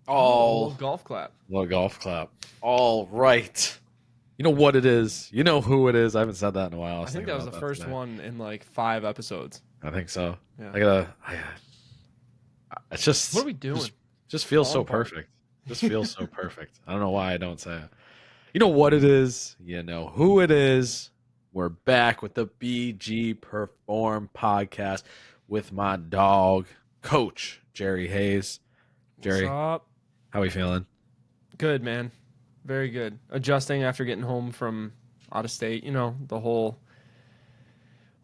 Oh, a little All golf clap. little golf clap. All right. You know what it is. You know who it is. I haven't said that in a while. I I was think thinking that was about the that first today. one in like 5 episodes. I think so. Yeah. I gotta. It's What are just we doing? just feels Falling so apart. perfect. Just feels so perfect. I don't know why I don't say it. You know what it is. You know who it is. We're back with the BG Perform podcast with my dog, Coach Jerry Hayes. What's Jerry, up? how we feeling? Good, man. Very good. Adjusting after getting home from out of state. You know, the whole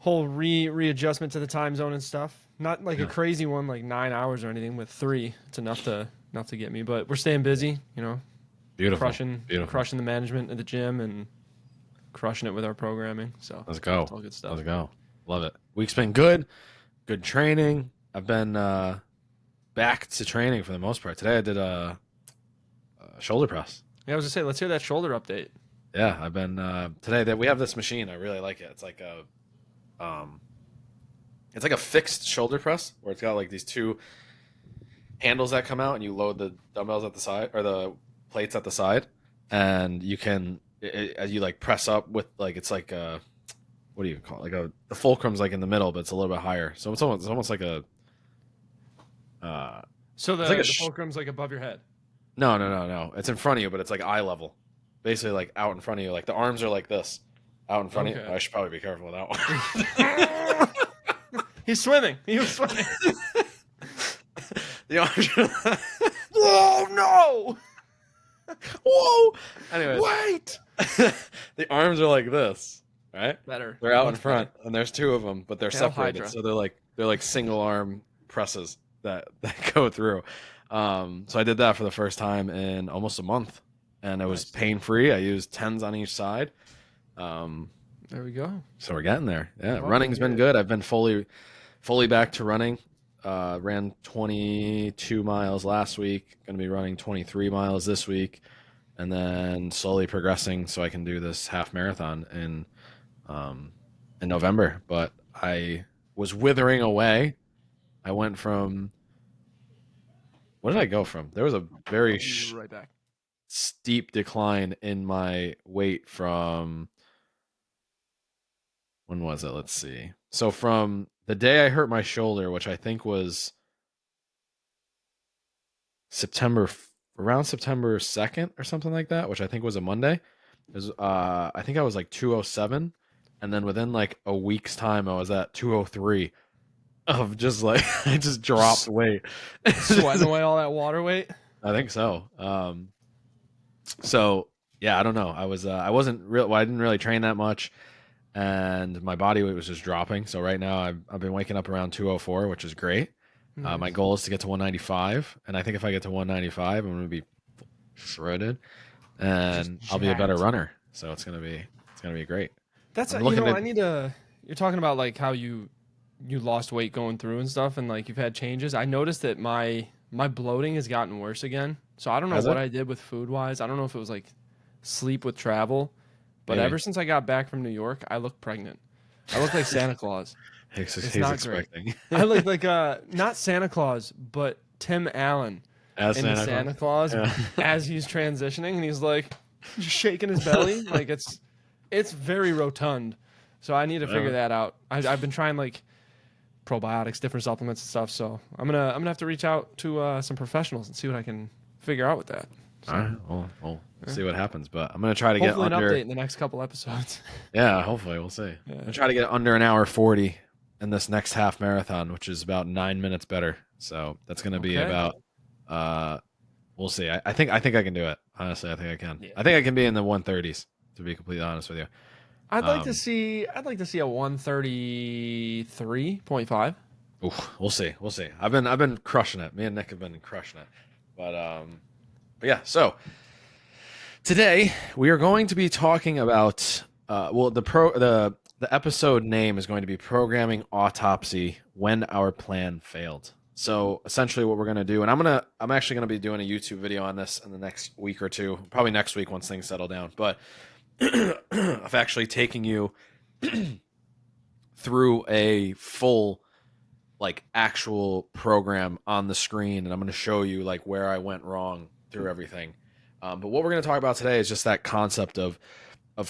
readjustment to the time zone and stuff. Not like a Yeah. crazy one, like 9 hours or anything. With three, it's enough to get me. But we're staying busy. You know, Beautiful. crushing Beautiful. crushing the management at the gym and crushing it with our programming. So Let's it's go. all good stuff. Let's go. Love it. Week's been good. Good training. I've been back to training for the most part. Today I did a shoulder press. Yeah, I was gonna say, let's hear that shoulder update. Yeah, I've been today that we have this machine. I really like it. Um it's like a fixed shoulder press where it's got like these two handles that come out and you load the dumbbells at the side or the plates at the side and you can as you like press up with like it's like what do you call it? Like a the fulcrum's like in the middle but it's a little bit higher. So it's almost like a uh So it's like a the fulcrum's like above your head. no. It's in front of you, but it's like eye level. Basically, like out in front of you. Like the arms are like this, out in front of you. Okay. I should probably be careful with that He's swimming. He was swimming. one. The arms. Whoa, no! Whoa. Anyways, Wait! the arms are like this, right? Better. They're out in Much front, better. and there's two of them, but they're Hail separated, Hydra. so they're like single arm presses that go through. So I did that for the first time in almost a month, and it was Nice. pain free. I used tens on each side. Um, There we go. So we're getting there. Yeah, Love to running's hear been it. good. I've been fully back to running. Ran 22 miles last week. Going to be running 23 miles this week, and then slowly progressing so I can do this half marathon um, in November. But I was withering away. I went from what did I go from? There was a very I'll be right back. steep decline in my weight from when was it? Let's see. So from the day I hurt my shoulder, which I think was September around September 2nd or something like that, which I think was a Monday. Is I think I was like 207 and then within like a week's time I was at 203 of just like I just dropped S- weight. Sweating away all that water weight. I think so. So yeah, I don't know. I wasn't real well, I didn't really train that much and my body weight was just dropping. So right now I've been waking up around 204, which is great. My Nice. goal is to get to 195, and I think if I get to 195, I'm going to be shredded, Just and I'll be a better jacked. runner. So it's gonna be great. That's I'm looking I at need to. You're talking about like how you lost weight going through and stuff, and like you've had changes. I noticed that my bloating has gotten worse again. So I don't know has what it I did with food wise. I don't know if it was like sleep with travel, but maybe ever since I got back from New York, I look pregnant. I look like Santa Claus. It's he's not great. expecting I look like not Santa Claus, but Tim Allen as in the Santa Claus. Santa Claus Yeah. as he's transitioning, and he's like just shaking his belly, like it's very rotund. So I need to figure Uh, that out. I've been trying like probiotics, different supplements and stuff. So I'm gonna have to reach out to some professionals and see what I can figure out with that. all So right, we'll yeah. see what happens, but I'm gonna try to get Hopefully an update under. in the next couple episodes. Yeah, hopefully we'll see. I'm Yeah. gonna try to get under an hour 40 in this next half marathon, which is about 9 minutes better. So that's gonna be Okay. about uh we'll see. I think I can do it. Honestly, I think I can. Yeah. I think I can be in the 130s, to be completely honest with you. Um, I'd like to see a 133.5. oof, we'll see. We'll see. I've been crushing it. Me and Nick have been crushing it. But yeah. So today we are going to be talking about well the episode name is going to be programming autopsy when our plan failed. So essentially what we're going to do and I'm actually going to be doing a YouTube video on this in the next week or two, probably next week once things settle down. But of actually taking you through a full like actual program on the screen, and I'm going to show you like where I went wrong through everything. But what we're going to talk about today is just that concept of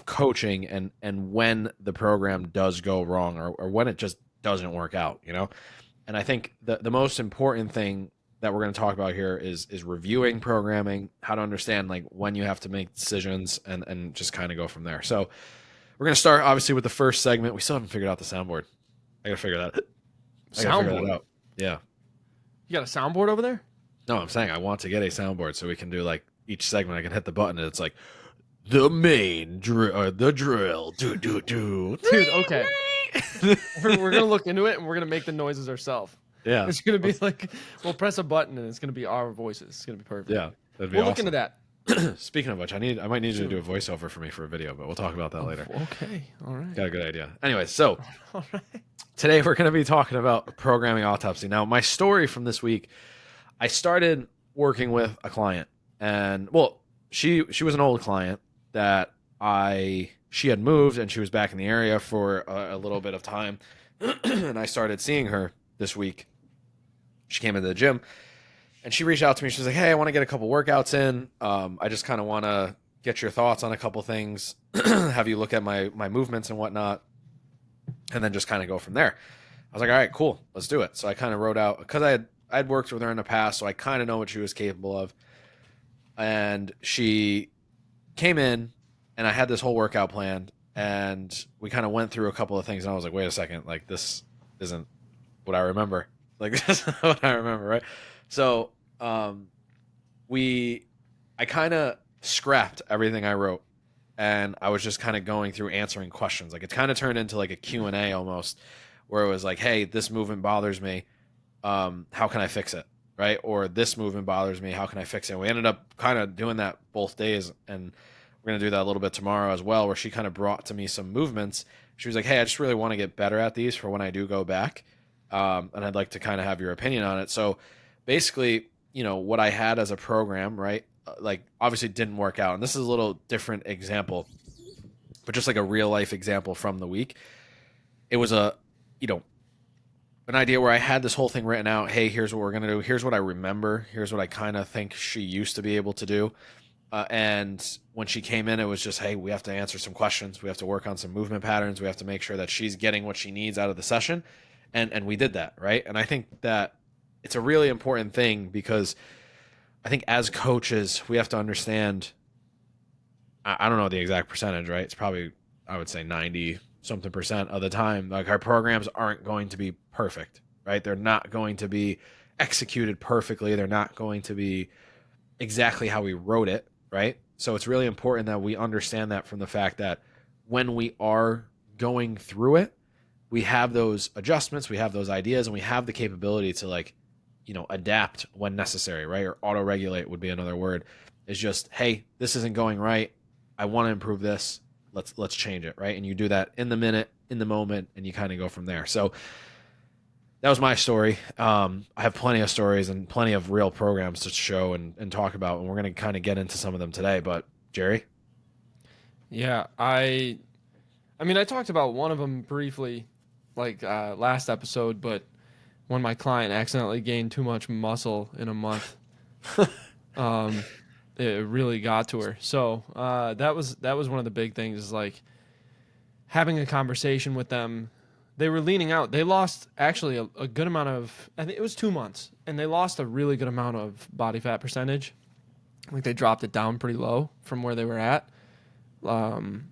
coaching and when the program does go wrong, or when it just doesn't work out, you know. And I think the most important thing that we're going to talk about here is reviewing programming, how to understand like when you have to make decisions, and just kind of go from there. So we're going to start obviously with the first segment. We still haven't figured out the soundboard. I got to figure that. I got to figure that Soundboard. out. Yeah. You got a soundboard over there? No, I'm saying I want to get a soundboard so we can do like each segment. I can hit the button and it's like the main drill, or the drill. Do do do. Dude, okay. We're gonna look into it and we're gonna make the noises ourselves. Yeah. It's gonna be like we'll press a button and it's gonna be our voices. It's gonna be perfect. Yeah. That'd be We'll awesome. look into that. Speaking of which, I might need you to do a voiceover for me for a video, but we'll talk about that later. Okay. All right. Got a good idea. Anyway, so All right. today we're going to be talking about programming autopsy. Now, my story from this week, I started working with a client, and well, she was an old client that she had moved and she was back in the area for a little bit of time, and I started seeing her this week. She came into the gym. And she reached out to me. She was like, "Hey, I want to get a couple workouts in. I just kind of want to get your thoughts on a couple things. Have you look at my movements and whatnot, and then just kind of go from there." I was like, "All right, cool, let's do it." So I kind of wrote out, because I'd worked with her in the past, so I kind of know what she was capable of. And she came in, and I had this whole workout planned, and we kind of went through a couple of things, and I was like, "Wait a second, like this isn't what I remember. Like this isn't what I remember, right?" So I kind of scrapped everything I wrote, and I was just kind of going through answering questions. Like it kind of turned into like a Q&A almost, where it was like, "Hey, this movement bothers me. How can I fix it?" Right? Or "This movement bothers me. How can I fix it?" And we ended up kind of doing that both days, and we're going to do that a little bit tomorrow as well, where she kind of brought to me some movements. She was like, "Hey, I just really want to get better at these for when I do go back. And I'd like to kind of have your opinion on it." So basically, you know, what I had as a program, right? Like obviously didn't work out. And this is a little different example, but just like a real life example from the week. It was an idea where I had this whole thing written out. Hey, here's what we're going to do. Here's what I remember. Here's what I kind of think she used to be able to do. And when she came in, it was just, "Hey, we have to answer some questions. We have to work on some movement patterns. We have to make sure that she's getting what she needs out of the session." And we did that, right? And I think that it's a really important thing, because I think as coaches, we have to understand, I don't know the exact percentage, right? It's probably, I would say 90 something percent of the time, like our programs aren't going to be perfect, right? They're not going to be executed perfectly. They're not going to be exactly how we wrote it, right? So it's really important that we understand that, from the fact that when we are going through it, we have those adjustments, we have those ideas, and we have the capability to like, adapt when necessary, right? Or auto-regulate would be another word. Is just, "Hey, this isn't going right. I want to improve this. Let's change it," right? And you do that in the minute, in the moment, and you kind of go from there. So that was my story. I have plenty of stories and plenty of real programs to show and talk about, and we're going to kind of get into some of them today. But Jerry? Yeah, I mean, I talked about one of them briefly, like last episode, but when my client accidentally gained too much muscle in a month, it really got to her. So that was one of the big things, is like having a conversation with them. They were leaning out. They lost actually a good amount of, I think it was 2 months, and they lost a really good amount of body fat percentage. Like they dropped it down pretty low from where they were at. And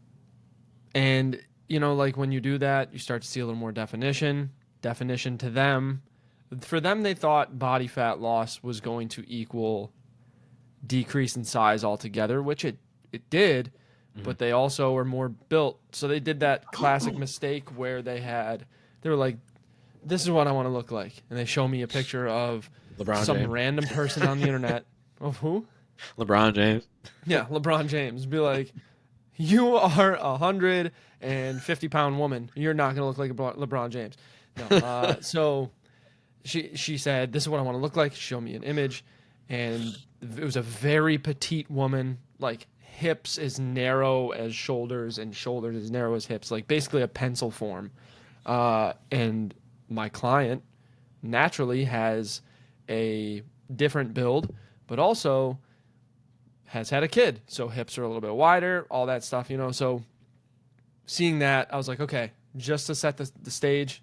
like when you do that, you start to see a little more definition to them. For them, they thought body fat loss was going to equal decrease in size altogether, which it did, but they also were more built. So they did that classic mistake where they were like, "This is what I want to look like." And they show me a picture of some James. random person on the internet. Of who? LeBron James. Yeah, LeBron James. Be like, "You are 150-pound woman. You're not going to look like LeBron James." No. So she said, "This is what I want to look like." Show me an image. And it was a very petite woman, like hips as narrow as shoulders and shoulders as narrow as hips, like basically a pencil form. And my client naturally has a different build, but also has had a kid. So hips are a little bit wider, all that stuff, you know. So seeing that, I was like, okay, just to set the stage,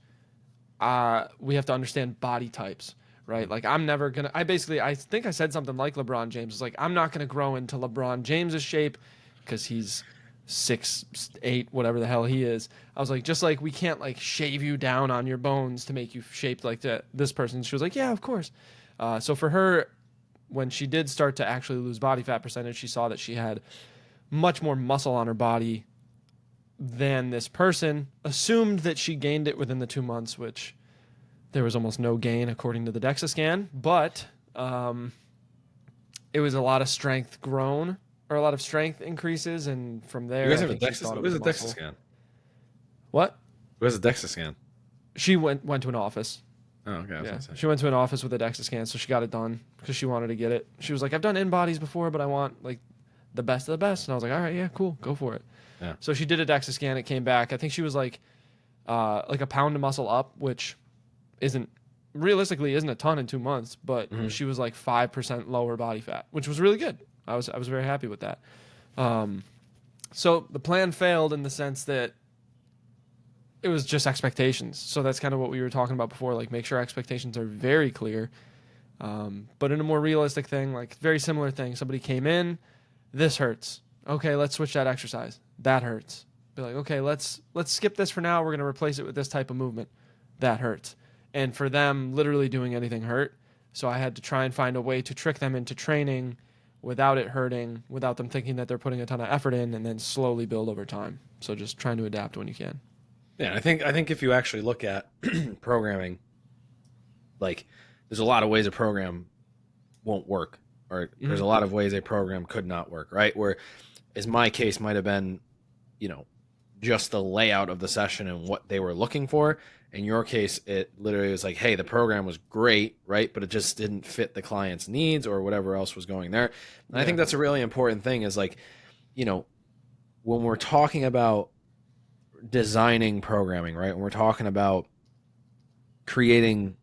we have to understand body types, right? Like I'm never gonna. I think I said something like LeBron James. It's like I'm not gonna grow into LeBron James's shape because he's 6'8", whatever the hell he is. I was like, just like we can't like shave you down on your bones to make you shaped like this person. She was like, yeah, of course. So for her, when she did start to actually lose body fat percentage, she saw that she had much more muscle on her body than this person. Assumed that she gained it within the 2 months, which there was almost no gain according to the DEXA scan, but it was a lot of strength grown or a lot of strength increases, and from You there, guys I have a think she DEXA? thought it What is was a DEXA muscle. scan? What? What is a DEXA scan? She went to an office. Oh, okay. I was Yeah, gonna say. she went to an office with a DEXA scan, so she got it done because she wanted to get it. She was like, "I've done in bodies before, but I want like the best of the best." And I was like, "All right, yeah, cool, go for it." Yeah. So she did a DEXA scan. It came back. I think she was like a pound of muscle up, which isn't realistically isn't a ton in 2 months, but Mhm. she was like 5% lower body fat, which was really good. I was very happy with that. So the plan failed in the sense that it was just expectations. So that's kind of what we were talking about before. Like make sure expectations are very clear. But in a more realistic thing, like very similar thing, somebody came in, this hurts. Okay, let's switch that exercise. That hurts. Be like, okay, let's skip this for now. We're gonna replace it with this type of movement. That hurts. And for them, literally doing anything hurt. So I had to try and find a way to trick them into training without it hurting, without them thinking that they're putting a ton of effort in, and then slowly build over time. So just trying to adapt when you can. Yeah, I think if you actually look at programming, like there's a lot of ways a program won't work, or there's Mm-hmm. a lot of ways a program could not work, right? Where, as my case might have been, you know, just the layout of the session and what they were looking for. In your case, it literally was like, hey, the program was great, right? But it just didn't fit the client's needs or whatever else was going there. And I Yeah. think that's a really important thing is like, you know, when we're talking about designing programming, right? When we're talking about creating,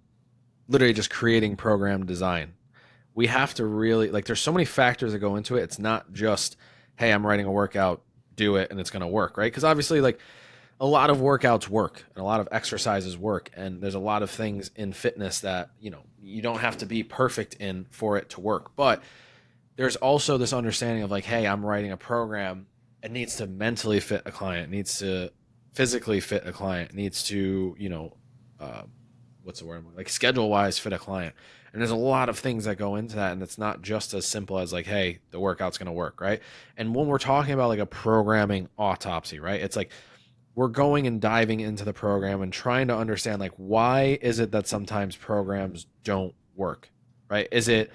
literally just creating program design, we have to really, like, there's so many factors that go into it. It's not just, hey, I'm writing a workout, do it, and it's going to work, right? Because obviously, like, a lot of workouts work and a lot of exercises work. And there's a lot of things in fitness that, you know, you don't have to be perfect in for it to work. But there's also this understanding of like, hey, I'm writing a program. It needs to mentally fit a client, it needs to physically fit a client, it needs to, you know, uh, what's the word? Like schedule wise fit a client. And there's a lot of things that go into that. And it's not just as simple as like, hey, the workout's going to work, right? And when we're talking about like a programming autopsy, right? It's like we're going and diving into the program and trying to understand like why is it that sometimes programs don't work, right? Is it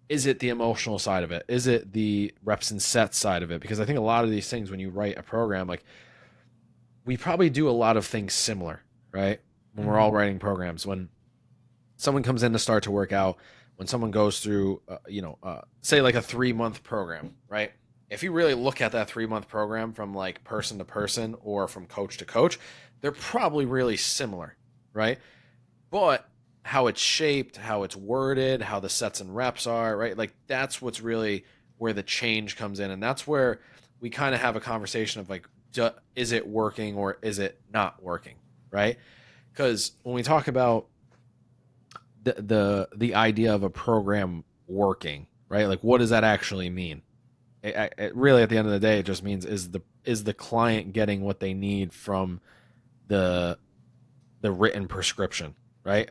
the emotional side of it? Is it the reps and sets side of it? Because I think a lot of these things, when you write a program, like we probably do a lot of things similar, right? When we're Mm-hmm. all writing programs, when someone comes in to start to work out, when someone goes through, say like a 3 month program, right? If you really look at that 3 month program from like person to person or from coach to coach, they're probably really similar, right? But how it's shaped, how it's worded, how the sets and reps are, right? Like that's what's really where the change comes in. And that's where we kind of have a conversation of like, is it working or is it not working, right? Because when we talk about the idea of a program working, right? Like what does that actually mean? It really, at the end of the day, it just means is the client getting what they need from the the written prescription, right?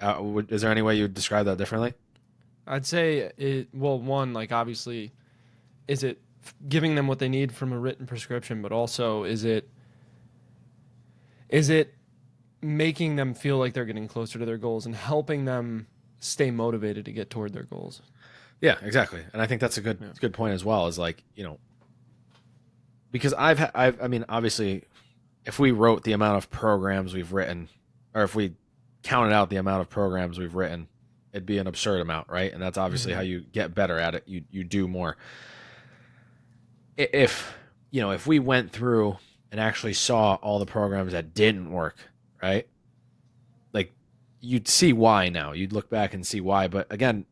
Is there any way you would describe that differently? I'd say it. Well, one, like obviously, is it giving them what they need from a written prescription, but also is it making them feel like they're getting closer to their goals and helping them stay motivated to get toward their goals. Yeah, exactly. And I think that's a good Yeah. good point as well. Is like, because I mean, obviously, if we wrote the amount of programs we've written, or if we counted out the amount of programs we've written, it'd be an absurd amount, right? And that's obviously how Mm-hmm. you get better at it. You do more. If if we went through and actually saw all the programs that didn't work, right? Like you'd see why now. You'd look back and see why. But again,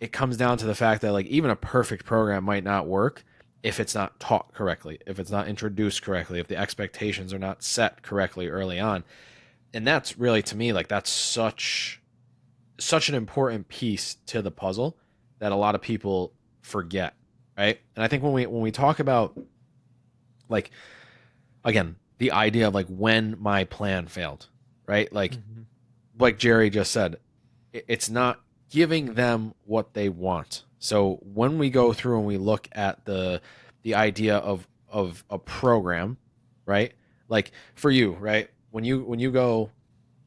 it comes down to the fact that like even a perfect program might not work if it's not taught correctly, if it's not introduced correctly, if the expectations are not set correctly early on. And that's really, to me, like that's such an important piece to the puzzle that a lot of people forget, right? And I think when we talk about like again, the idea of like when my plan failed, right? Like Jerry just said, it's not giving them what they want. So when we go through and we look at the idea of a program, right? Like for you, right? When you go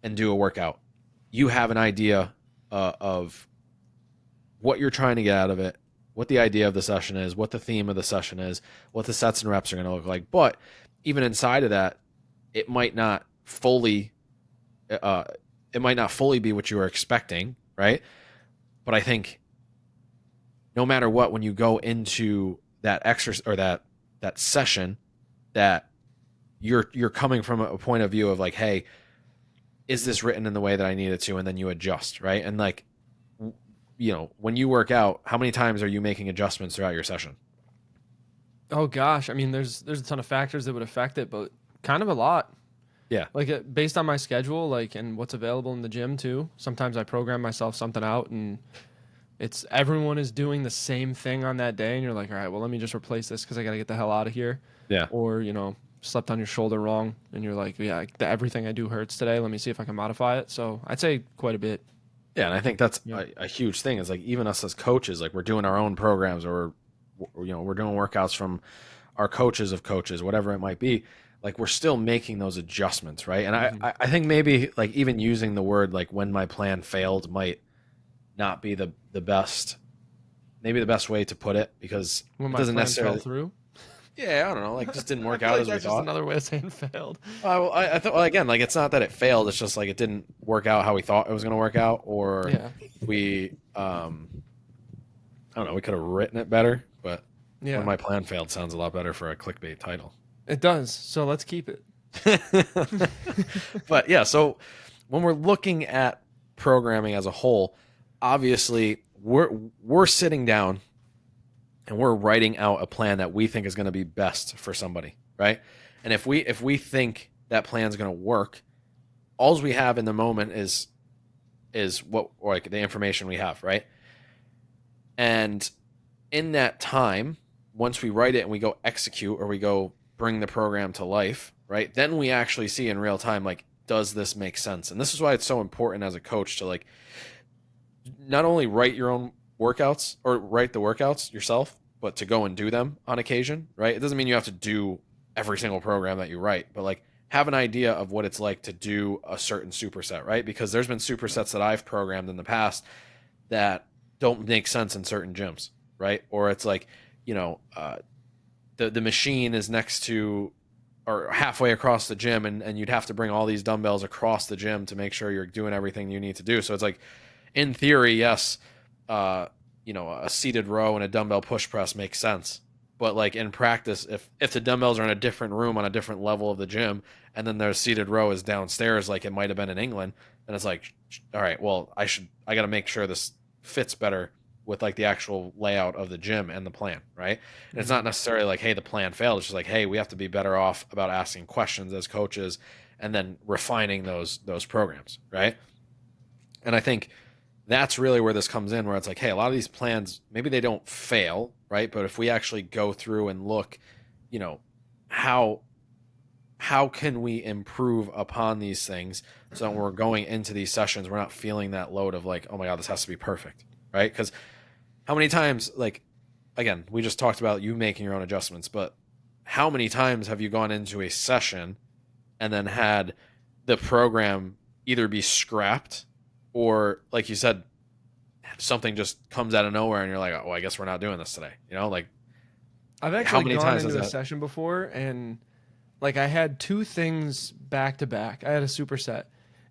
and do a workout, you have an idea of what you're trying to get out of it, what the idea of the session is, what the theme of the session is, what the sets and reps are going to look like. But even inside of that, it might not fully be what you were expecting, right? But I think no matter what, when you go into that exercise or that session, that you're coming from a point of view of like, hey, is this written in the way that I need it to? And then you adjust, right? And like, when you work out, how many times are you making adjustments throughout your session? Oh gosh, I mean, there's a ton of factors that would affect it, but kind of a lot. Yeah. Like based on my schedule, like and what's available in the gym too. Sometimes I program myself something out, and it's everyone is doing the same thing on that day, and you're like, all right, well, let me just replace this because I got to get the hell out of here. Yeah. Or slept on your shoulder wrong, and you're like, yeah, everything I do hurts today. Let me see if I can modify it. So I'd say quite a bit. Yeah, and I think that's a huge thing. Is like even us as coaches, like we're doing our own programs, or we're doing workouts from our coaches of coaches, whatever it might be. Like we're still making those adjustments, right? And I think maybe like even using the word like when my plan failed might not be the best, maybe the best way to put it, because When it my doesn't plan necessarily. fell through. Yeah, I don't know. Like just didn't work I feel out like as we that's just thought. another way of saying failed. Well, I thought, well, again, like it's not that it failed. It's just like it didn't work out how we thought it was going to work out, or Yeah. we, I don't know, we could have written it better. But Yeah. when my plan failed sounds a lot better for a clickbait title. It does. So let's keep it. But yeah, so when we're looking at programming as a whole, obviously we're sitting down and we're writing out a plan that we think is going to be best for somebody, right? And if we think that plan's going to work, all we have in the moment is what, or like the information we have, right? And in that time, once we write it and we go execute or we go bring the program to life, right? Then we actually see in real time, like, does this make sense? And this is why it's so important as a coach to like not only write your own workouts or write the workouts yourself, but to go and do them on occasion, right? It doesn't mean you have to do every single program that you write, but like have an idea of what it's like to do a certain superset, right? Because there's been supersets that I've programmed in the past that don't make sense in certain gyms, right? Or it's like, the machine is next to or halfway across the gym, and you'd have to bring all these dumbbells across the gym to make sure you're doing everything you need to do. So it's like, in theory, yes, a seated row and a dumbbell push press makes sense. But like in practice, if the dumbbells are in a different room on a different level of the gym, and then their seated row is downstairs, like it might have been in England, then it's like, all right, well, I got to make sure this fits better with like the actual layout of the gym and the plan, right? And it's not necessarily like, hey, the plan failed. It's just like, hey, we have to be better off about asking questions as coaches and then refining those programs, right? And I think that's really where this comes in, where it's like, hey, a lot of these plans, maybe they don't fail, right? But if we actually go through and look, how can we improve upon these things so that when we're going into these sessions, we're not feeling that load of like, oh my God, this has to be perfect, right? Because how many times, like, again, we just talked about you making your own adjustments, but how many times have you gone into a session and then had the program either be scrapped or, like you said, something just comes out of nowhere and you're like, oh, I guess we're not doing this today. Like I've how actually many gone times into a has that? session before, and like I had two things back to back. I had a superset,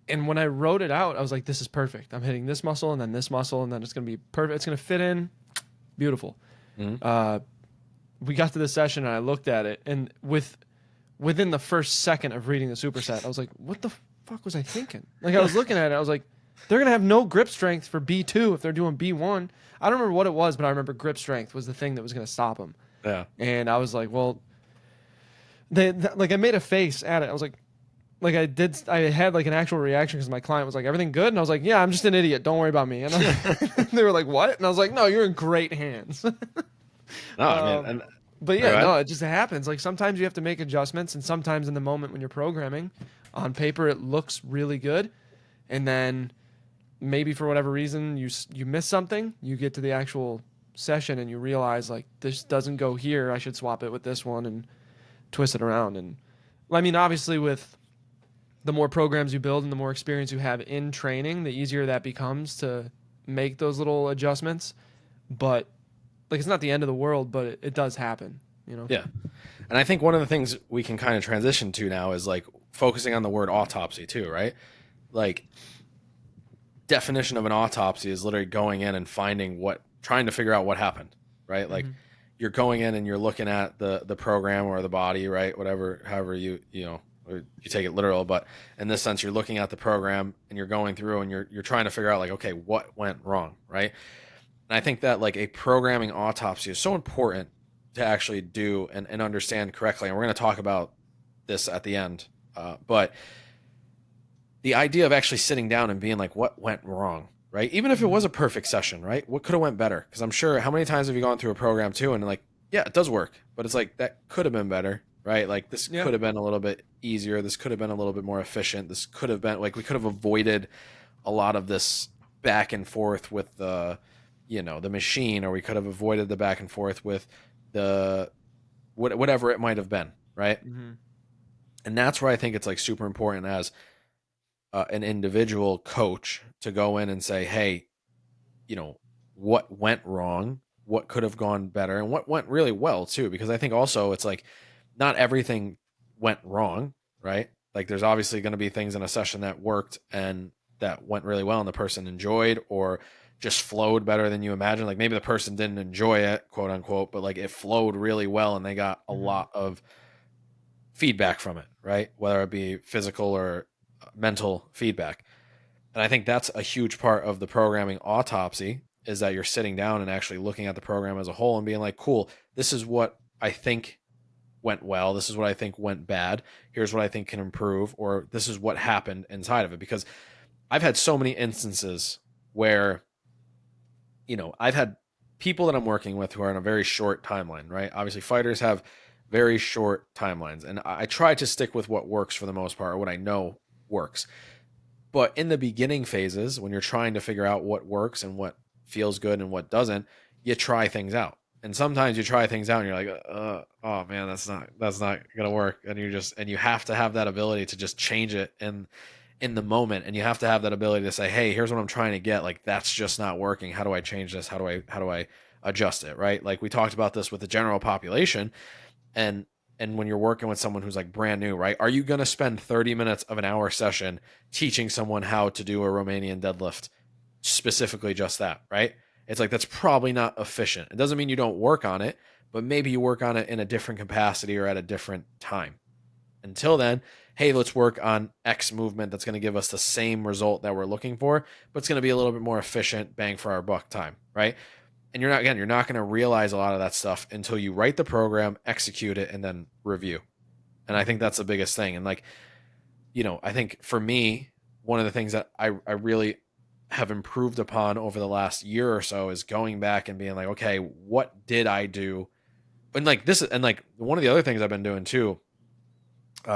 and when I wrote it out, I was like, this is perfect. I'm hitting this muscle and then this muscle, and then it's going to be perfect. It's going to fit in. Beautiful. Mm-hmm. We got to the session and I looked at it, and within the first second of reading the superset, I was like, what the fuck was I thinking? Like I was looking at it, I was like, They're gonna have no grip strength for B2 if they're doing B1. I don't remember what it was, but I remember grip strength was the thing that was gonna stop them. Yeah. And I was like, well, like I made a face at it. I was like I had like an actual reaction because my client was like, everything good? And I was like, yeah, I'm just an idiot. Don't worry about me. And they were like, what? And I was like, no, you're in great hands. No, I mean, um, and but go yeah, ahead. no, it just happens. Like sometimes you have to make adjustments, and sometimes in the moment when you're programming, on paper it looks really good, and then maybe for whatever reason you miss something. You get to the actual session and you realize like this doesn't go here. I should swap it with this one and twist it around. And I mean, obviously with the more programs you build and the more experience you have in training, the easier that becomes to make those little adjustments. But like it's not the end of the world, but it does happen, you know. Yeah. And I think one of the things we can kind of transition to now is like focusing on the word autopsy too, right? Like definition of an autopsy is literally going in and finding trying to figure out what happened, right? Like Mm-hmm. you're going in and you're looking at the program or the body, right? Whatever, however you know, or you take it literal, but in this sense, you're looking at the program and you're going through and you're trying to figure out like, okay, what went wrong, right? And I think that like a programming autopsy is so important to actually do and understand correctly. And we're going to talk about this at the end. But the idea of actually sitting down and being like, what went wrong, right? Even if it was Mm-hmm. a perfect session, right? What could have went better? Because I'm sure how many times have you gone through a program too and like, yeah, it does work, but it's like that could have been better, right? Like this Yeah. could have been a little bit easier. This could have been a little bit more efficient. This could have been like we could have avoided a lot of this back and forth with the machine, or we could have avoided the back and forth with the whatever it might have been, right? Mm-hmm. And that's where I think it's like super important as an individual coach to go in and say, hey, you know, what went wrong, what could have gone better, and what went really well too. Because I think also it's like not everything went wrong, right? Like there's obviously going to be things in a session that worked and that went really well and the person enjoyed or just flowed better than you imagined. Like maybe the person didn't enjoy it, quote unquote, but like it flowed really well and they got a Mm-hmm. lot of feedback from it, right? Whether it be physical or mental feedback. And I think that's a huge part of the programming autopsy is that you're sitting down and actually looking at the program as a whole and being like, cool, this is what I think went well. This is what I think went bad. Here's what I think can improve, or this is what happened inside of it. Because I've had so many instances where, I've had people that I'm working with who are on a very short timeline, right? Obviously, fighters have very short timelines. And I try to stick with what works for the most part, or what I know works. But in the beginning phases, when you're trying to figure out what works and what feels good and what doesn't, you try things out. And sometimes you try things out and you're like, oh man, that's not gonna work. And you have to have that ability to just change it in the moment. And you have to have that ability to say, hey, here's what I'm trying to get. Like that's just not working. How do I change this? How do I adjust it? Right. Like we talked about this with the general population and when you're working with someone who's like brand new, right? Are you going to spend 30 minutes of an hour session teaching someone how to do a Romanian deadlift? Specifically just that, right? It's like that's probably not efficient. It doesn't mean you don't work on it, but maybe you work on it in a different capacity or at a different time. Until then, hey, let's work on X movement that's going to give us the same result that we're looking for, but it's going to be a little bit more efficient, bang for our buck time, right? And you're not going to realize a lot of that stuff until you write the program, execute it, and then review. And I think Mm-hmm. that's the biggest thing. And like, I think for me, one of the things that I really have improved upon over the last year or so is going back and being like, okay, what did I do? And like this, and like one of the other things I've been doing too,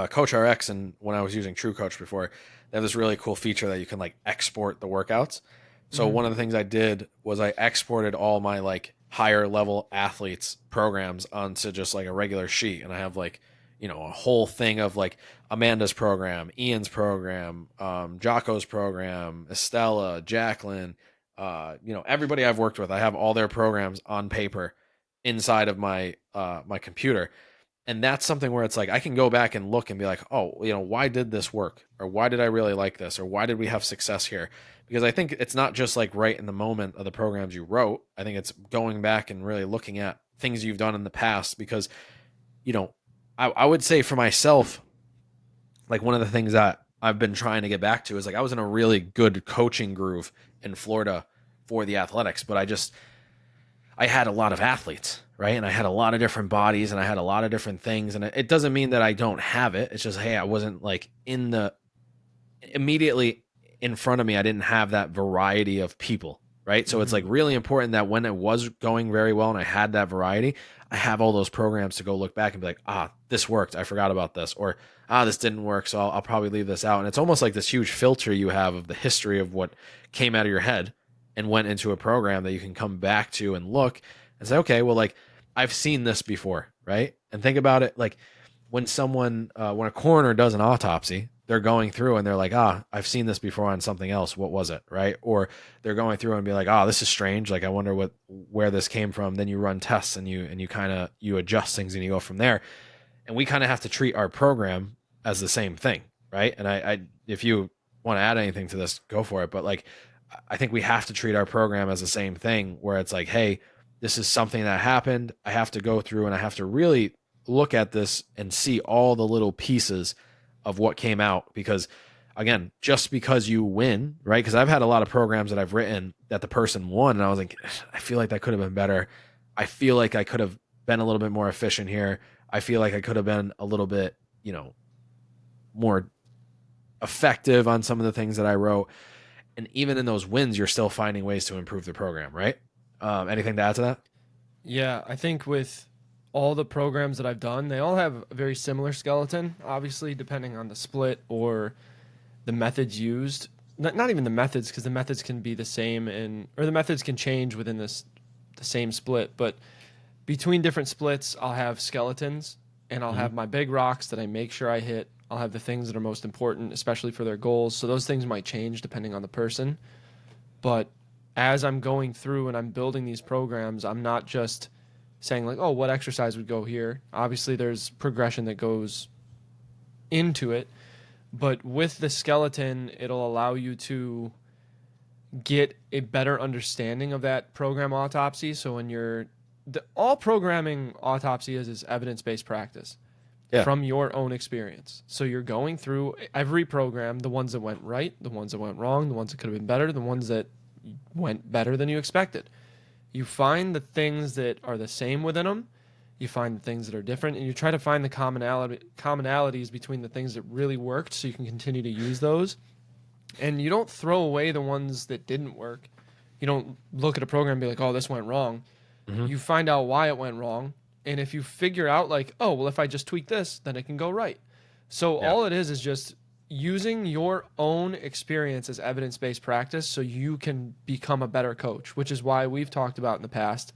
Coach RX, and when I was using True Coach before, they have this really cool feature that you can like export the workouts. So Mm-hmm. one of the things I did was I exported all my like higher level athletes programs onto just like a regular sheet, and I have like a whole thing of like Amanda's program, Ian's program, Jocko's program, Estella, Jacqueline, everybody I've worked with. I have all their programs on paper inside of my computer, and that's something where it's like I can go back and look and be like, oh, why did this work, or why did I really like this, or why did we have success here? Because I think it's not just like right in the moment of the programs you wrote. I think it's going back and really looking at things you've done in the past. Because you know I would say for myself, like one of the things that I've been trying to get back to is like I was in a really good coaching groove in Florida for the athletics, but I had a lot of athletes, right? And I had a lot of different bodies and I had a lot of different things. And it doesn't mean that I don't have it. It's just, hey, I wasn't like immediately in front of me. I didn't have that variety of people, right? So it's like really important that when it was going very well and I had that variety, I have all those programs to go look back and be like, this worked. I forgot about this. Or, this didn't work. So I'll probably leave this out. And it's almost like this huge filter you have of the history of what came out of your head and went into a program that you can come back to and look and say, okay, well, like I've seen this before, right? And think about it like when when a coroner does an autopsy, they're going through and they're like, I've seen this before on something else. What was it, right? Or they're going through and be like, this is strange. Like I wonder where this came from. Then you run tests and you kind of you adjust things and you go from there. And we kind of have to treat our program as the same thing, right? And I if you want to add anything to this, go for it. But like I think we have to treat our program as the same thing where it's like, hey, this is something that happened. I have to go through and I have to really look at this and see all the little pieces of what came out. Because again, just because you win, right? Because I've had a lot of programs that I've written that the person won and I was like, I feel like that could have been better. I feel like I could have been a little bit more efficient here. I feel like I could have been a little bit, more effective on some of the things that I wrote. And even in those wins, you're still finding ways to improve the program, right? Anything to add to that? Yeah, I think with all the programs that I've done, they all have a very similar skeleton, obviously, depending on the split or the methods used. Not even the methods, because the methods can be the same or the methods can change within the same split. But between different splits, I'll have skeletons and I'll have my big rocks that I make sure I hit. I'll have the things that are most important, especially for their goals. So those things might change depending on the person. But as I'm going through and I'm building these programs, I'm not just saying like, what exercise would go here? Obviously, there's progression that goes into it. But with the skeleton, it'll allow you to get a better understanding of that program autopsy. So when all programming autopsy is evidence-based practice. Yeah. From your own experience. So you're going through every program, the ones that went right, the ones that went wrong, the ones that could have been better, the ones that went better than you expected. You find the things that are the same within them, you find the things that are different, and you try to find the commonalities between the things that really worked so you can continue to use those. And you don't throw away the ones that didn't work. You don't look at a program and be like, this went wrong. You find out why it went wrong. And if you figure out like, if I just tweak this, then it can go right. So all it is just using your own experience as evidence-based practice so you can become a better coach, which is why we've talked about in the past,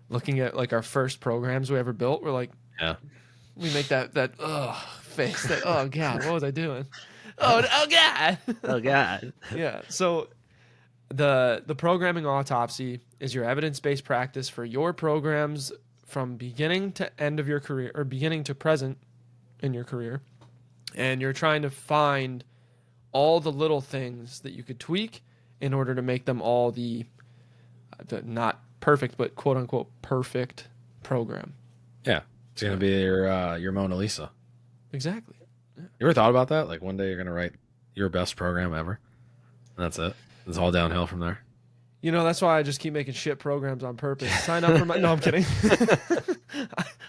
looking at like our first programs we ever built. We're like, we make that face that, oh God, what was I doing? Oh God. Oh God. Yeah. So the programming autopsy is your evidence-based practice for your programs from beginning to end of your career or beginning to present in your career. And you're trying to find all the little things that you could tweak in order to make them all the not perfect, but quote unquote perfect program. Yeah. It's going to be your Mona Lisa. Exactly. Yeah. You ever thought about that? Like one day you're going to write your best program ever. And that's it. It's all downhill from there. That's why I just keep making shit programs on purpose. Sign up for my... No, I'm kidding.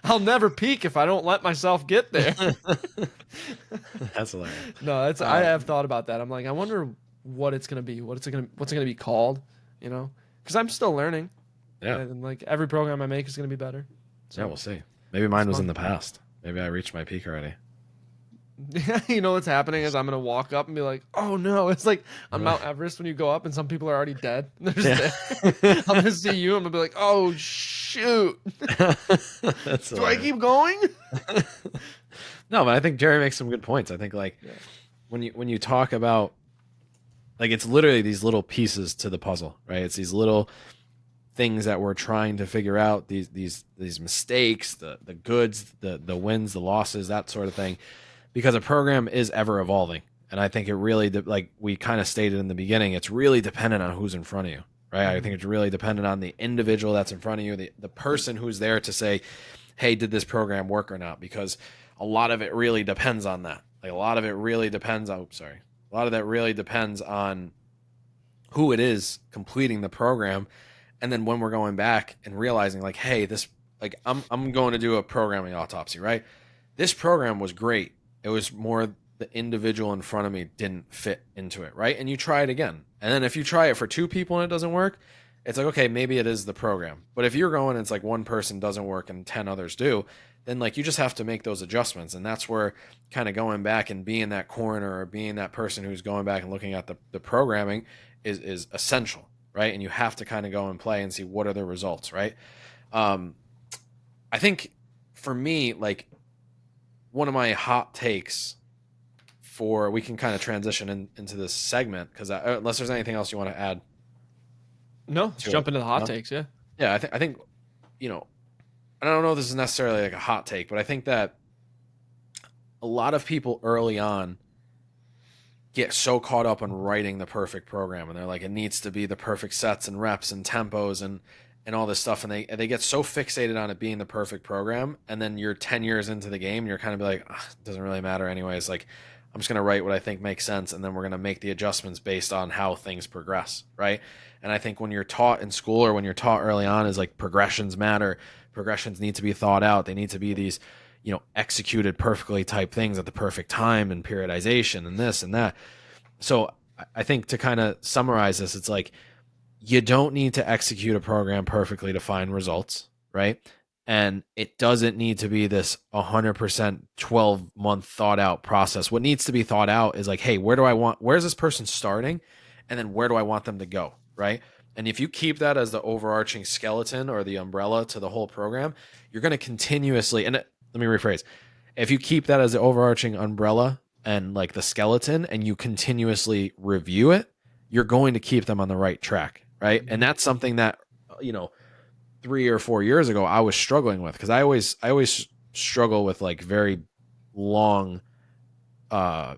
I'll never peak if I don't let myself get there. That's hilarious. No, I have thought about that. I'm like, I wonder what it's gonna be. What's it gonna be called? Because I'm still learning. Yeah. And like every program I make is gonna be better. So, yeah, we'll see. Maybe mine was in the past. Maybe I reached my peak already. What's happening is I'm gonna walk up and be like, oh no, it's like on Mount Everest when you go up and some people are already dead. They're just dead. I'm gonna see you. I'm gonna be like, oh shoot. Do I keep going? No, but I think Jerry makes some good points. I think like when you talk about like it's literally these little pieces to the puzzle, right? It's these little things that we're trying to figure out, these mistakes, the goods, the wins, the losses, that sort of thing. Because a program is ever evolving. And I think it really, like we kind of stated in the beginning, it's really dependent on who's in front of you, right? I think it's really dependent on the individual that's in front of you, the person who's there to say, hey, did this program work or not? Because a lot of it really depends on that, Like a lot of it really depends on, a lot of that really depends on who it is completing the program. And then when we're going back and realizing like, hey, this, like I'm going to do a programming autopsy, right? This program was great. It was more the individual in front of me didn't fit into it, right? And you try it again. And then if you try it for two people and it doesn't work, it's like, okay, maybe it is the program. But if you're going and it's like one person doesn't work and 10 others do, then like you just have to make those adjustments. And that's where kind of going back and being that coroner or being that person who's going back and looking at the programming is essential, right? And you have to kind of go and play and see what are the results, right? Um, I think for me, like one of my hot takes for we can kind of transition into this segment because unless there's anything else you want to add No, let's to it, jump into the hot no? takes. Yeah. Yeah, I think you know, and I don't know if this is necessarily like a hot take, but I think that a lot of people early on get so caught up on writing the perfect program and they're like it needs to be the perfect sets and reps and tempos and all this stuff and they get so fixated on it being the perfect program and then you're 10 years into the game and you're kind of like it doesn't really matter anyways, like I'm just going to write what I think makes sense and then we're going to make the adjustments based on how things progress, right? And I think when you're taught in school or when you're taught early on is like progressions matter, progressions need to be thought out, they need to be these executed perfectly type things at the perfect time and periodization and this and that. So I think to kind of summarize this, it's like you don't need to execute a program perfectly to find results, right? And it doesn't need to be this 100% 12-month thought out process. What needs to be thought out is like, hey, where's this person starting? And then where do I want them to go, right? And if you keep that as the overarching skeleton or the umbrella to the whole program, you're going to continuously, and let me rephrase, if you keep that as the overarching umbrella and like the skeleton and you continuously review it, you're going to keep them on the right track, right? And that's something that, you know, 3 or 4 years ago I was struggling with because I always struggle with like very long uh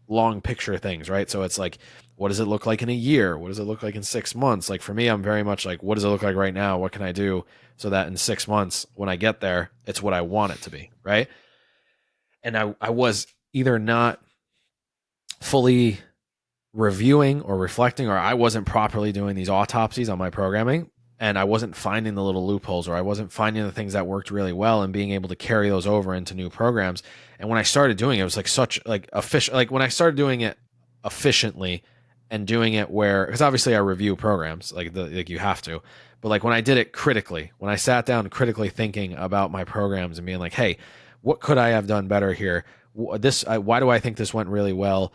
long picture things, right? So it's like what does it look like in a year? What does it look like in 6 months? Like for me, I'm very much like what does it look like right now? What can I do so that in 6 months when I get there, it's what I want it to be, right? And I was either not fully reviewing or reflecting, or I wasn't properly doing these autopsies on my programming, and I wasn't finding the little loopholes, or I wasn't finding the things that worked really well and being able to carry those over into new programs. And when I started doing it, it was like such like efficient. Like when I started doing it efficiently and doing it where, because obviously I review programs like you have to, but like when I did it critically, when I sat down critically thinking about my programs and being like, hey, what could I have done better here? Why do I think this went really well?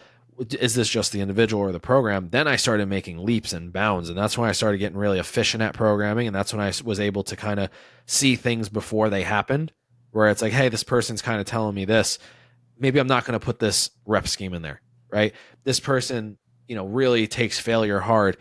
Is this just the individual or the program? Then I started making leaps and bounds. And that's when I started getting really efficient at programming. And that's when I was able to kind of see things before they happened, where it's like, hey, this person's kind of telling me this. Maybe I'm not going to put this rep scheme in there, right? This person, really takes failure hard.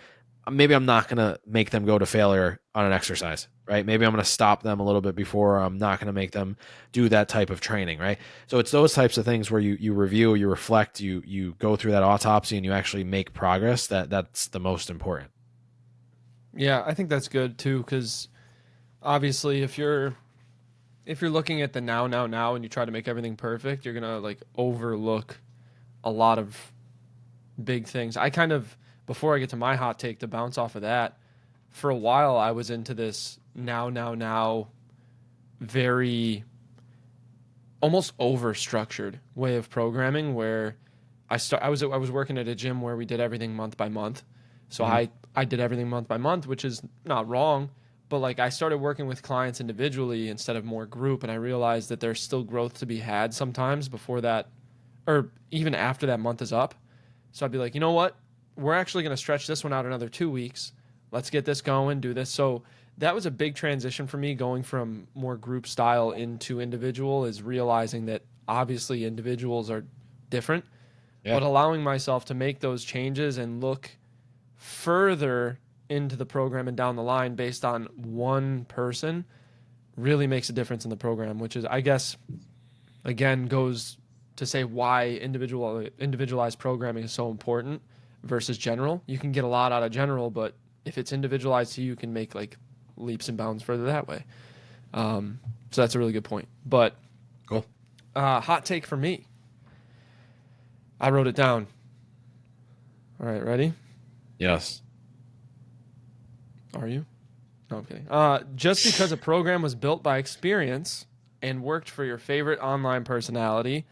Maybe I'm not going to make them go to failure on an exercise, right? Maybe I'm going to stop them a little bit before. I'm not going to make them do that type of training, right? So it's those types of things where you review, you reflect, you go through that autopsy and you actually make progress. That's the most important. Yeah, I think that's good too, because obviously, if you're looking at the now, and you try to make everything perfect, you're gonna like overlook a lot of big things. I kind of, before I get to my hot take, to bounce off of that, for a while I was into this now, very almost over structured way of programming where I was working at a gym where we did everything month by month. So Mm-hmm. I did everything month by month, which is not wrong, but like I started working with clients individually instead of more group, and I realized that there's still growth to be had sometimes before that, or even after that month is up. So I'd be like, you know what? We're actually going to stretch this one out another 2 weeks. Let's get this going, do this. So that was a big transition for me going from more group style into individual, is realizing that obviously individuals are different, Yeah. but allowing myself to make those changes and look further into the program and down the line based on one person really makes a difference in the program, which is, I guess, again, goes to say why individualized programming is so important versus general. You can get a lot out of general, but if it's individualized to you, you can make like leaps and bounds further that way. So that's a really good point. But Cool. hot take for me. I wrote it down. All right, ready? Yes. Are you? No, I'm kidding. Just because a program was built by experience and worked for your favorite online personality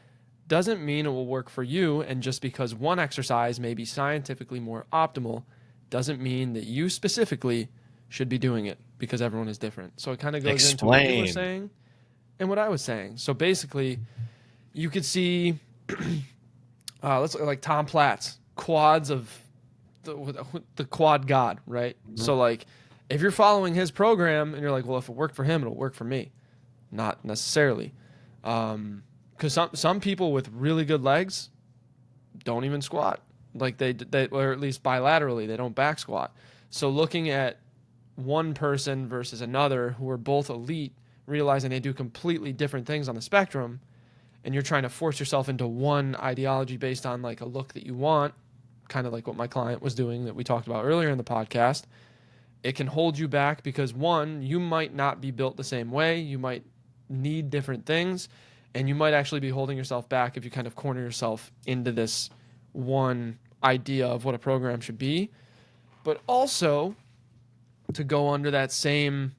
doesn't mean it will work for you. And just because one exercise may be scientifically more optimal doesn't mean that you specifically should be doing it because everyone is different. So it kind of goes into what you were Explain. saying and what I was saying. So basically, you could see, let's look at like Tom Platz, quads of the quad god, right? Mhm. So like, if you're following his program and you're like, well, if it worked for him, it'll work for me. Not necessarily, because some people with really good legs don't even squat, like they or at least bilaterally they don't back squat. So looking at one person versus another who are both elite, realizing they do completely different things on the spectrum, and you're trying to force yourself into one ideology based on like a look that you want, kind of like what my client was doing that we talked about earlier in the podcast, it can hold you back because one, you might not be built the same way, you might need different things, and you might actually be holding yourself back if you kind of corner yourself into this one idea of what a program should be. But also, to go under that same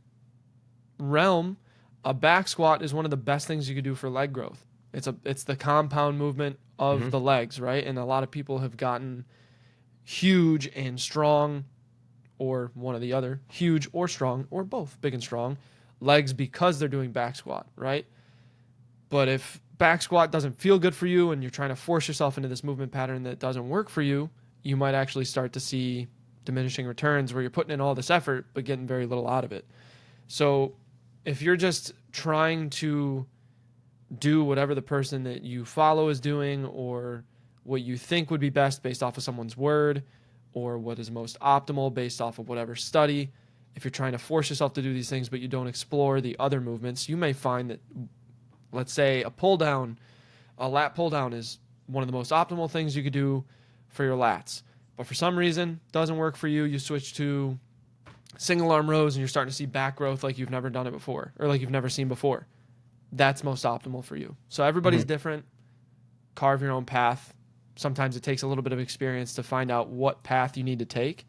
realm, a back squat is one of the best things you could do for leg growth. It's the compound movement of Mhm. the legs, right? And a lot of people have gotten huge and strong, or one or the other, huge or strong, or both, big and strong legs because they're doing back squat, right? But if back squat doesn't feel good for you and you're trying to force yourself into this movement pattern that doesn't work for you, you might actually start to see diminishing returns where you're putting in all this effort but getting very little out of it. So if you're just trying to do whatever the person that you follow is doing, or what you think would be best based off of someone's word, or what is most optimal based off of whatever study, if you're trying to force yourself to do these things but you don't explore the other movements, you may find that, let's say, a lat pull down is one of the most optimal things you could do for your lats. But for some reason, doesn't work for you. You switch to single arm rows and you're starting to see back growth like you've never done it before, or like you've never seen before. That's most optimal for you. So everybody's Mhm. different. Carve your own path. Sometimes it takes a little bit of experience to find out what path you need to take,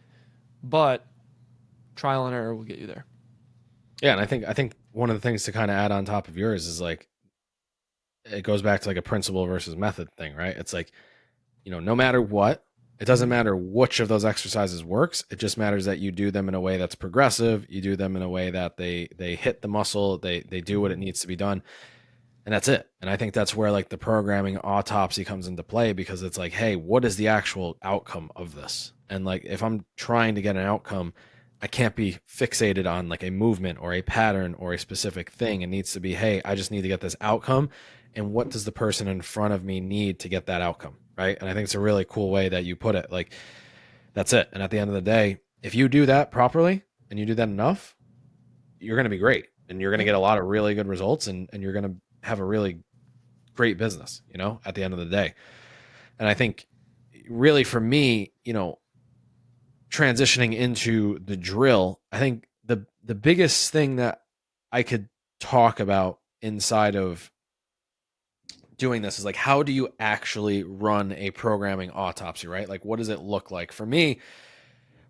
but trial and error will get you there. Yeah, and I think one of the things to kind of add on top of yours is like it goes back to like a principle versus method thing, right? It's like, no matter what, it doesn't Mm-hmm. matter which of those exercises works. It just matters that you do them in a way that's progressive. You do them in a way that they hit the muscle, they do what it needs to be done, and that's it. And I think that's where like the programming autopsy comes into play, because it's like, hey, what is the actual outcome of this? And like if I'm trying to get an outcome, I can't be fixated on like a movement or a pattern or a specific thing. It needs to be, hey, I just need to get this outcome, and what does the person in front of me need to get that outcome, right? And I think it's a really cool way that you put it. Like that's it. And at the end of the day, if you do that properly and you do that enough, you're going to be great, and you're going to Yeah. get a lot of really good results, and you're going to have a really great business, at the end of the day. And I think really for me, transitioning into the drill, I think the biggest thing that I could talk about inside of doing this is like, how do you actually run a programming autopsy, right? Like what does it look like? For me,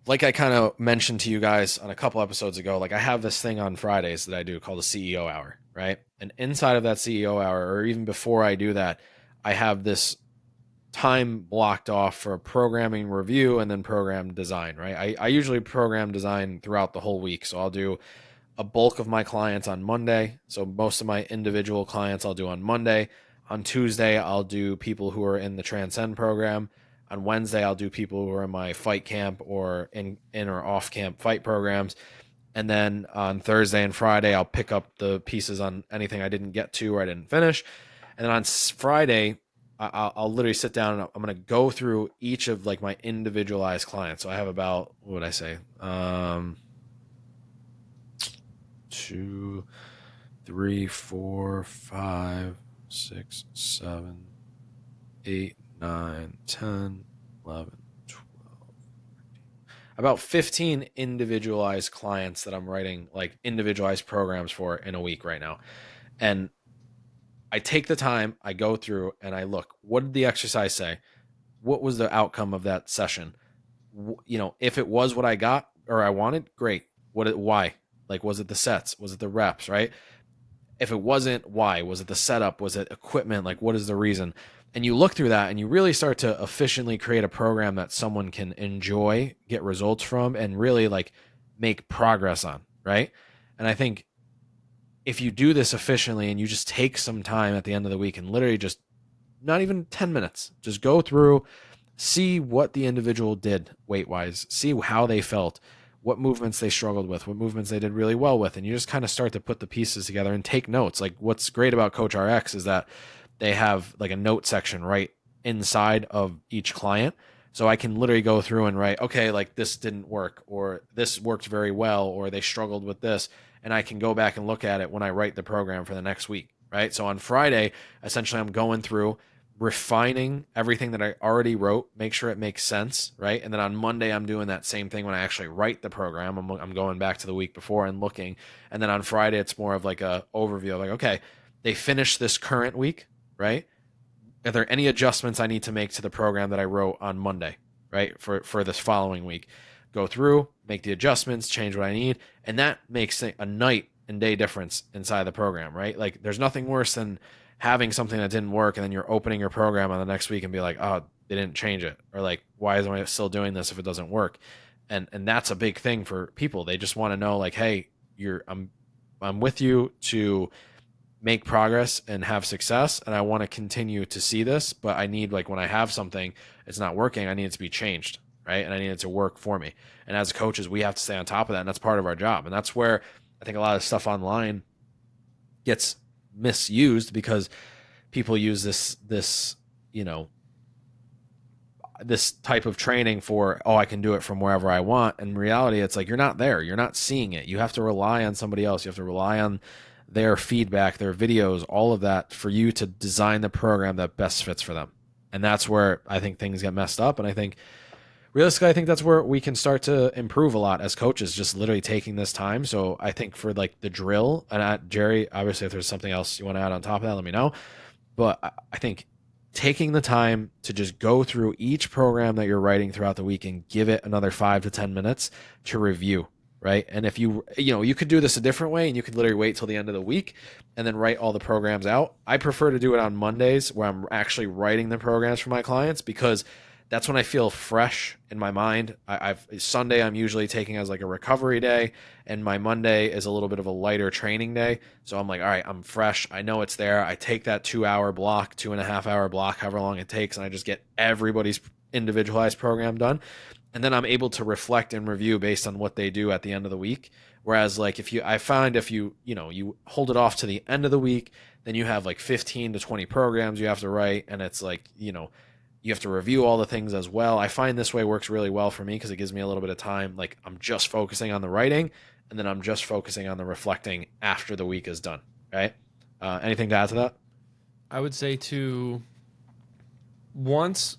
like I kind of mentioned to you guys on a couple episodes ago, like I have this thing on Fridays that I do called the CEO hour, right? And inside of that CEO hour, or even before I do that, I have this time blocked off for programming review and then program design, right? I usually program design throughout the whole week. So I'll do a bulk of my clients on Monday. So most of my individual clients I'll do on Monday. On Tuesday, I'll do people who are in the Transcend program. On Wednesday, I'll do people who are in my fight camp or in or off camp fight programs. And then on Thursday and Friday, I'll pick up the pieces on anything I didn't get to or I didn't finish. And then on Friday, I'll literally sit down and I'm going to go through each of like my individualized clients. So I have about, what would I say? 2, 3, 4, 5, 6, 7, 8, 9, 10, 11, 12. About 15 individualized clients that I'm writing like individualized programs for in a week right now. And I take the time, I go through and I look, what did the exercise say? what was the outcome of that session? If it was what I got or I wanted, great. Why? Like, was it the sets? Was it the reps? Right? If it wasn't, why? Was it the setup? Was it equipment? Like, what is the reason? And you look through that and you really start to efficiently create a program that someone can enjoy, get results from, and really like make progress on, right? And I think if you do this efficiently and you just take some time at the end of the week and literally just not even 10 minutes, just go through, see what the individual did weight wise, see how they felt, what movements they struggled with, what movements they did really well with. And you just kind of start to put the pieces together and take notes. Like, what's great about Coach RX is that they have like a note section right inside of each client. So I can literally go through and write, okay, like this didn't work, or this worked very well, or they struggled with this. And I can go back and look at it when I write the program for the next week, right? So on Friday, essentially, I'm going through refining everything that I already wrote, make sure it makes sense, right? And then on Monday, I'm doing that same thing when I actually write the program. I'm going back to the week before and looking. And then on Friday, it's more of like a overview of like, okay, they finished this current week, right? Are there any adjustments I need to make to the program that I wrote on Monday, right? For this following week, go through, make the adjustments, change what I need, and that makes a night and day difference inside the program, right? Like, there's nothing worse than having something that didn't work and then you're opening your program on the next week and be like, oh, they didn't change it, or like, why am I still doing this if it doesn't work? And that's a big thing for people. They just want to know like, hey, I'm with you to make progress and have success, and I want to continue to see this, but I need, like, when I have something it's not working, I need it to be changed, right? And I need it to work for me. And as coaches, we have to stay on top of that, and that's part of our job. And that's where I think a lot of stuff online gets misused, because people use this this type of training for, oh, I can do it from wherever I want. In reality, it's like, you're not there, you're not seeing it. You have to rely on somebody else. You have to rely on their feedback, their videos, all of that, for you to design the program that best fits for them. And that's where I think things get messed up. And I think realistically, I think that's where we can start to improve a lot as coaches, just literally taking this time. So I think for like the drill, and Jerry, obviously, if there's something else you want to add on top of that, let me know. But I think taking the time to just go through each program that you're writing throughout the week and give it another 5 to 10 minutes to review, right? And if you could do this a different way, and you could literally wait till the end of the week and then write all the programs out. I prefer to do it on Mondays, where I'm actually writing the programs for my clients, because that's when I feel fresh in my mind. Sunday, I'm usually taking as like a recovery day, and my Monday is a little bit of a lighter training day. So I'm like, all right, I'm fresh. I know it's there. I take that 2 hour block, 2.5 hour block, however long it takes, and I just get everybody's individualized program done. And then I'm able to reflect and review based on what they do at the end of the week. Whereas, like, I find if you hold it off to the end of the week, then you have like 15 to 20 programs you have to write, and it's like, you have to review all the things as well. I find this way works really well for me, because it gives me a little bit of time. Like, I'm just focusing on the writing, and then I'm just focusing on the reflecting after the week is done. Right? Anything to add to that? I would say to once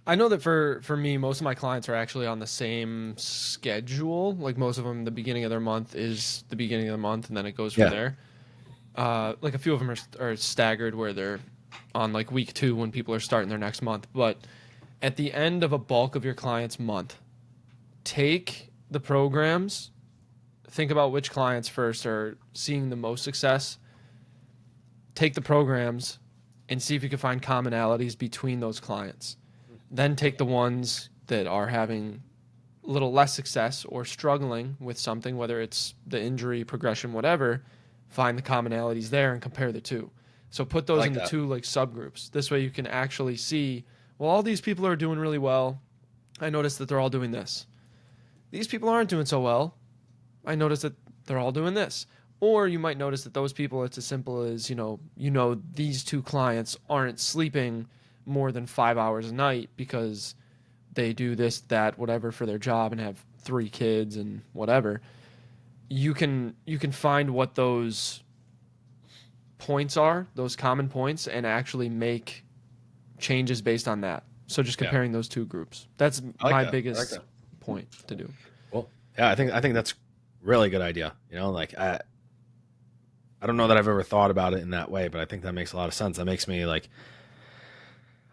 I know that for me, most of my clients are actually on the same schedule. Like, most of them, the beginning of their month is the beginning of the month, and then it goes from Yeah. there. Like, a few of them are staggered, where they're on like week 2 when people are starting their next month. But at the end of a bulk of your client's month, take the programs, think about which clients first are seeing the most success, take the programs, and see if you can find commonalities between those clients. Then take the ones that are having a little less success or struggling with something, whether it's the injury, progression, whatever, find the commonalities there and compare the two. So put I those like into that. two like subgroups. This way you can actually see, well, all these people are doing really well. I noticed that they're all doing this. These people aren't doing so well. I noticed that they're all doing this. Or you might notice that those people, it's as simple as, these two clients aren't sleeping more than 5 hours a night because they do this, that, whatever for their job and have 3 kids and whatever. You can find what those points are, those common points, and actually make changes based on that. So just Yeah. comparing those two groups. That's I like my that. I like biggest that. point to do. Well, yeah, I think that's really good idea. Like, I don't know that I've ever thought about it in that way, but I think that makes a lot of sense. That makes me like,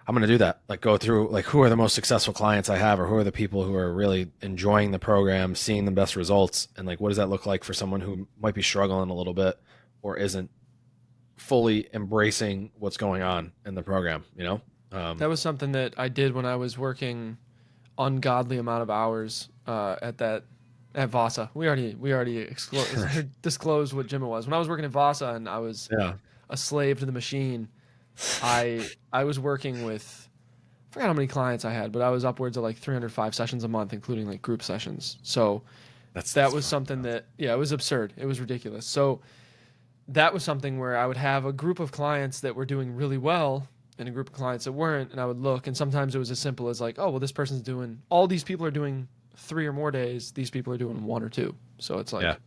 I'm going to do that. Like go through like who are the most successful clients I have, or who are the people who are really enjoying the program, seeing the best results, and like what does that look like for someone who might be struggling a little bit or isn't fully embracing what's going on in the program, you know? That was something that I did when I was working ungodly amount of hours at Vasa. We already disclosed what gym it was. When I was working at Vasa and I was Yeah. a slave to the machine, I was working with, I forgot how many clients I had, but I was upwards of like 305 sessions a month, including like group sessions. So that That's was fucked something up. that, yeah, it was absurd. It was ridiculous. So that was something where I would have a group of clients that were doing really well and a group of clients that weren't, and I would look, and sometimes it was as simple as like, oh, well, this person's doing, all these people are doing 3 or more days, these people are doing 1 or 2. So it's Yeah. like,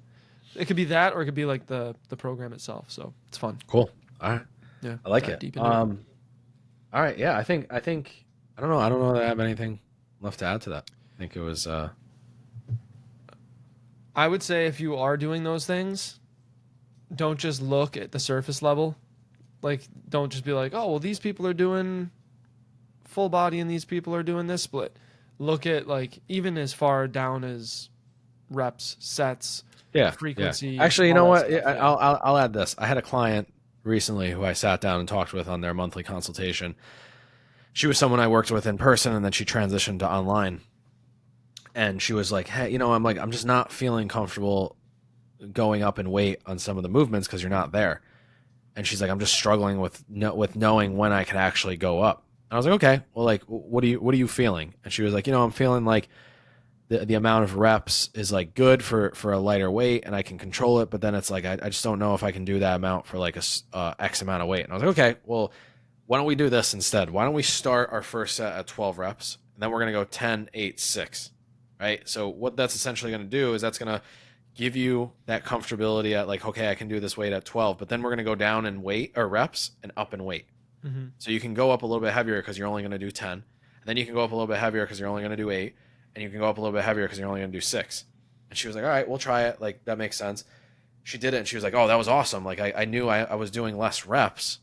it could be that, or it could be like the program itself. So it's fun. Cool. All right. Yeah, I like dive it. deep into it. All right. Yeah. I think I don't know that I have anything left to add to that. I think it was, I would say if you are doing those things, don't just look at the surface level. Like, don't just be like, oh, well, these people are doing full body and these people are doing this split. Look at like even as far down as reps, sets, yeah. Yeah. frequency, Actually, you all know that what? stuff. Yeah. I'll add this. I had a client recently who I sat down and talked with on their monthly consultation. She was someone I worked with in person, and then she transitioned to online. And she was like, "Hey, I'm just not feeling comfortable going up in weight on some of the movements because you're not there." And she's like, "I'm just struggling with with knowing when I can actually go up." And I was like, "Okay, well, like, what are you feeling?" And she was like, "I'm feeling like the amount of reps is like good for a lighter weight, and I can control it, but then it's like I just don't know if I can do that amount for like X amount of weight." And I was like, "Okay, well, why don't we do this instead? Why don't we start our first set at 12 reps, and then we're gonna go 10, 8, 6." Right. So what that's essentially going to do is that's going to give you that comfortability at like, okay, I can do this weight at 12, but then we're going to go down in weight or reps and up in weight. Mm-hmm. So you can go up a little bit heavier because you're only going to do 10. And then you can go up a little bit heavier because you're only going to do 8. And you can go up a little bit heavier because you're only going to do 6. And she was like, all right, we'll try it. Like, that makes sense. She did it and she was like, oh, that was awesome. Like, I knew I was doing less reps.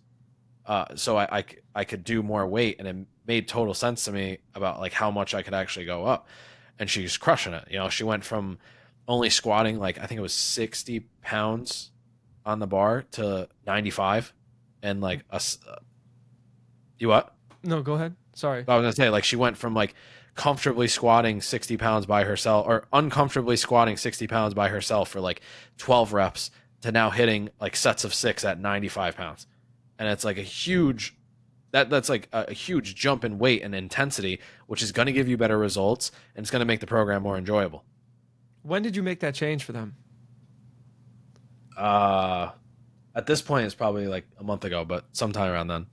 So I could do more weight. And it made total sense to me about like how much I could actually go up. And she's crushing it. She went from only squatting like I think it was 60 pounds on the bar to 95, and like you what? No, go ahead. Sorry. I was gonna say like she went from like comfortably squatting 60 pounds by herself or uncomfortably squatting 60 pounds by herself for like 12 reps to now hitting like sets of 6 at 95 pounds, and it's like a huge that's like a huge jump in weight and intensity, which is going to give you better results and it's going to make the program more enjoyable. When did you make that change for them? Uh, at this point, it's probably like a month ago, but sometime around then.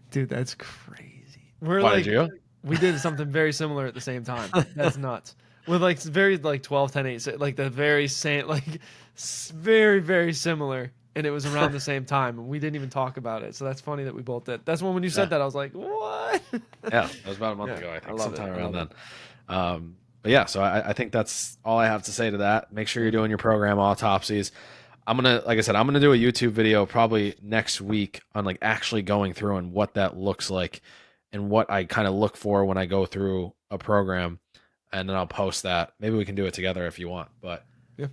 Dude, that's crazy. We're Why did like, you? we did something very similar at the same time. That's nuts. With like very like 12, 10, 8, like the very same, like very, very similar. And it was around the same time. And we didn't even talk about it. So that's funny that we both did. That's when you said Yeah, that, I was like, what? yeah, that was about a month Yeah, ago, I I think, love it. sometime I around love then. it. But yeah, so I think that's all I have to say to that. Make sure you're doing your program autopsies. Like I said, I'm gonna do a YouTube video probably next week on like actually going through and what that looks like and what I kind of look for when I go through a program, and then I'll post that. Maybe we can do it together if you want, but Yeah.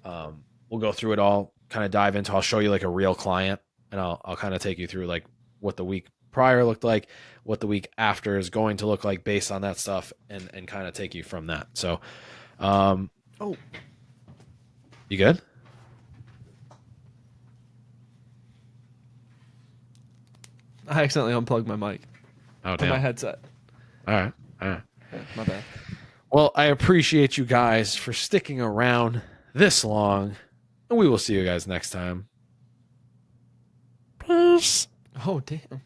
we'll go through it all, kind of dive into. I'll show you like a real client, and I'll kind of take you through like what the week prior looked like, what the week after is going to look like based on that stuff, and kind of take you from that. So, um, Oh, you good? I accidentally unplugged my mic Oh on my damn! headset. All right, all right. Yeah, my bad. Well, I appreciate you guys for sticking around this long, and we will see you guys next time. Peace. Oh, damn.